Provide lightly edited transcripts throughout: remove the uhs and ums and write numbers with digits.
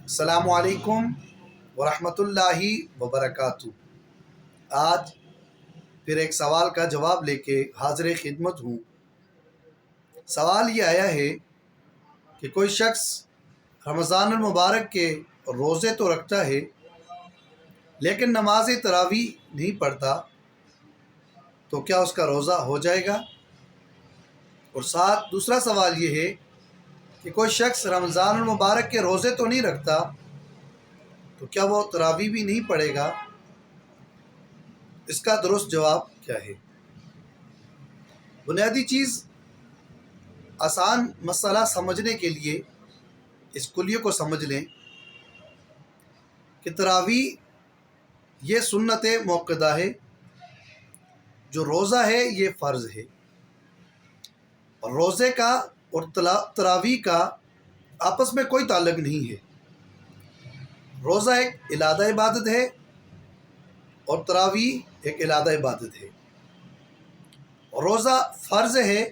السلام علیکم ورحمۃ اللہ وبرکاتہ۔ آج پھر ایک سوال کا جواب لے کے حاضر خدمت ہوں۔ سوال یہ آیا ہے کہ کوئی شخص رمضان المبارک کے روزے تو رکھتا ہے لیکن نماز تراویح نہیں پڑھتا، تو کیا اس کا روزہ ہو جائے گا؟ اور ساتھ دوسرا سوال یہ ہے کہ کوئی شخص رمضان المبارک کے روزے تو نہیں رکھتا، تو کیا وہ تراویح بھی نہیں پڑھے گا؟ اس کا درست جواب کیا ہے؟ بنیادی چیز، آسان مسئلہ سمجھنے کے لیے اس کلیے کو سمجھ لیں کہ تراویح یہ سنت موقدہ ہے، جو روزہ ہے یہ فرض ہے۔ اور روزے کا اور تراویح کا آپس میں کوئی تعلق نہیں ہے۔ روزہ ایک علیحدہ عبادت ہے اور تراویح ایک علیحدہ عبادت ہے۔ روزہ فرض ہے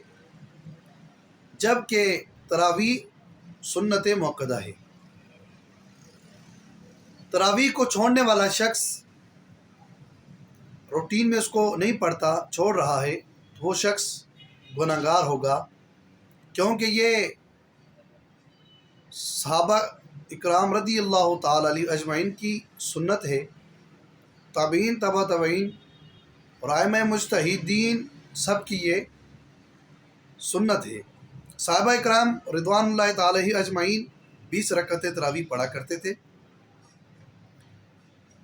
جبکہ تراویح سنت موقدہ ہے۔ تراویح کو چھوڑنے والا شخص روٹین میں اس کو نہیں پڑھتا، چھوڑ رہا ہے، تو وہ شخص گنہگار ہوگا، کیونکہ یہ صحابہ اکرام رضی اللہ تعالی علیہ اجمعین کی سنت ہے۔ تابعین، تبع تابعین اور ائمہ مجتہدین سب کی یہ سنت ہے۔ صحابہ اکرام رضوان اللہ تعالی علیہ اجمعین 20 رکعتیں تراویح پڑھا کرتے تھے۔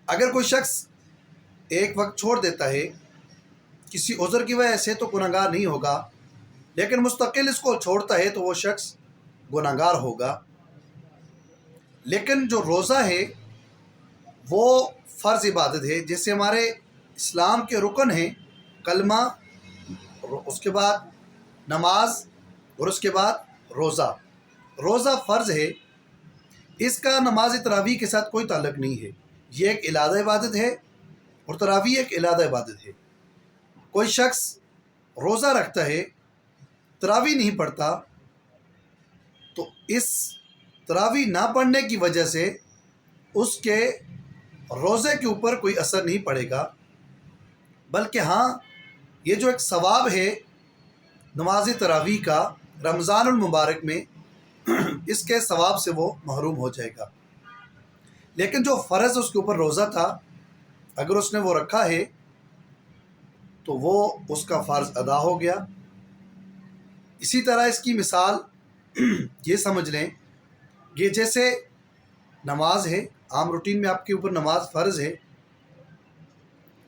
اگر کوئی شخص ایک وقت چھوڑ دیتا ہے کسی عذر کی وجہ سے، تو گنہگار نہیں ہوگا، لیکن مستقل اس کو چھوڑتا ہے تو وہ شخص گنہگار ہوگا۔ لیکن جو روزہ ہے وہ فرض عبادت ہے، جیسے ہمارے اسلام کے رکن ہیں کلمہ، اس کے بعد نماز اور اس کے بعد روزہ۔ روزہ فرض ہے، اس کا نماز تراویح کے ساتھ کوئی تعلق نہیں ہے۔ یہ ایک علیحدہ عبادت ہے اور تراویح ایک علیحدہ عبادت ہے۔ کوئی شخص روزہ رکھتا ہے، تراویح نہیں پڑھتا، تو اس تراویح نہ پڑھنے کی وجہ سے اس کے روزے کے اوپر کوئی اثر نہیں پڑے گا، بلکہ ہاں یہ جو ایک ثواب ہے نماز تراویح کا رمضان المبارک میں، اس کے ثواب سے وہ محروم ہو جائے گا۔ لیکن جو فرض اس کے اوپر روزہ تھا، اگر اس نے وہ رکھا ہے تو وہ اس کا فرض ادا ہو گیا۔ اسی طرح اس کی مثال یہ سمجھ لیں کہ جیسے نماز ہے، عام روٹین میں آپ کے اوپر نماز فرض ہے،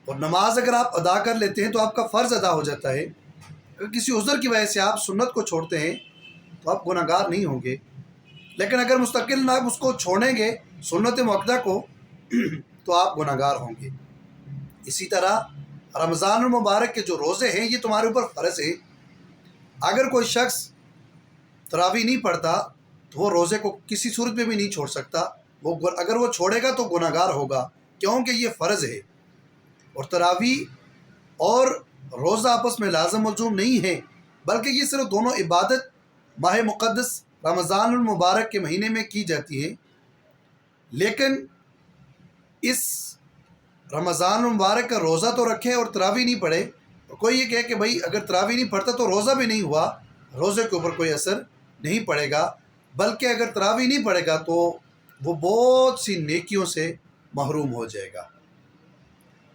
اور نماز اگر آپ ادا کر لیتے ہیں تو آپ کا فرض ادا ہو جاتا ہے۔ اگر کسی عذر کی وجہ سے آپ سنت کو چھوڑتے ہیں تو آپ گنہگار نہیں ہوں گے، لیکن اگر مستقل آپ اس کو چھوڑیں گے سنت موقدہ کو تو آپ گنہگار ہوں گے۔ اسی طرح رمضان المبارک کے جو روزے ہیں یہ تمہارے اوپر فرض ہے۔ اگر کوئی شخص تراویح نہیں پڑھتا تو وہ روزے کو کسی صورت میں بھی نہیں چھوڑ سکتا، اگر وہ چھوڑے گا تو گنہگار ہوگا، کیونکہ یہ فرض ہے۔ اور تراویح اور روزہ آپس میں لازم ملزوم نہیں ہے، بلکہ یہ صرف دونوں عبادت ماہ مقدس رمضان المبارک کے مہینے میں کی جاتی ہے۔ لیکن اس رمضان المبارک کا روزہ تو رکھے اور تراویح نہیں پڑھے، اور کوئی یہ کہے کہ بھائی اگر تراویح نہیں پڑھتا تو روزہ بھی نہیں ہوا، روزے کے اوپر کوئی اثر نہیں پڑے گا، بلکہ اگر تراویح نہیں پڑھے گا تو وہ بہت سی نیکیوں سے محروم ہو جائے گا۔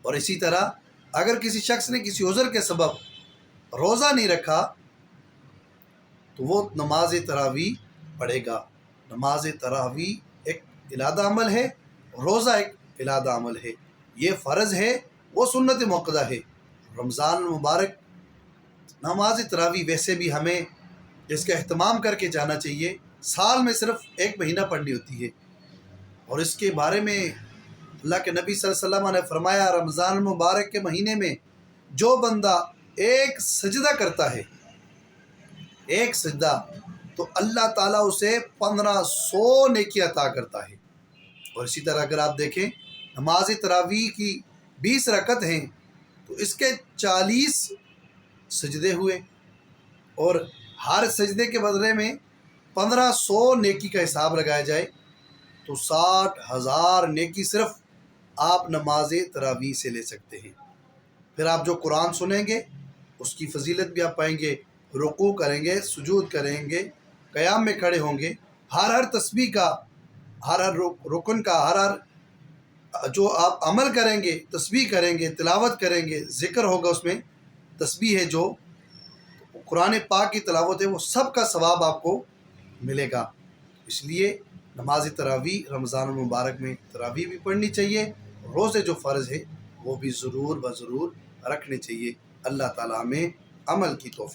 اور اسی طرح اگر کسی شخص نے کسی عذر کے سبب روزہ نہیں رکھا تو وہ نماز تراویح پڑھے گا۔ نماز تراویح ایک علیحدہ عمل ہے، روزہ ایک علیحدہ عمل ہے۔ یہ فرض ہے، وہ سنت موقدہ ہے۔ رمضان المبارک نماز تراویح ویسے بھی ہمیں اس کا اہتمام کر کے جانا چاہیے۔ سال میں صرف ایک مہینہ پڑھنی ہوتی ہے، اور اس کے بارے میں اللہ کے نبی صلی اللہ علیہ وسلم نے فرمایا، رمضان المبارک کے مہینے میں جو بندہ ایک سجدہ کرتا ہے، ایک سجدہ، تو اللہ تعالیٰ اسے 1500 نیکی عطا کرتا ہے۔ اور اسی طرح اگر آپ دیکھیں نماز تراویح کی 20 رکعت ہیں تو اس کے 40 سجدے ہوئے، اور ہر سجدے کے بدلے میں 1500 نیکی کا حساب لگایا جائے تو 60,000 نیکی صرف آپ نماز تراویح سے لے سکتے ہیں۔ پھر آپ جو قرآن سنیں گے اس کی فضیلت بھی آپ پائیں گے، رکوع کریں گے، سجود کریں گے، قیام میں کھڑے ہوں گے، ہر تسبیح کا، ہر رکن کا، ہر جو آپ عمل کریں گے، تسبیح کریں گے، تلاوت کریں گے، ذکر ہوگا، اس میں تسبیح ہے، جو قرآن پاک کی تلاوت ہے، وہ سب کا ثواب آپ کو ملے گا۔ اس لیے نماز تراویح رمضان المبارک میں تراویح بھی پڑھنی چاہیے، روزے جو فرض ہے وہ بھی ضرور رکھنے چاہیے۔ اللہ تعالیٰ ہمیں عمل کی توفیق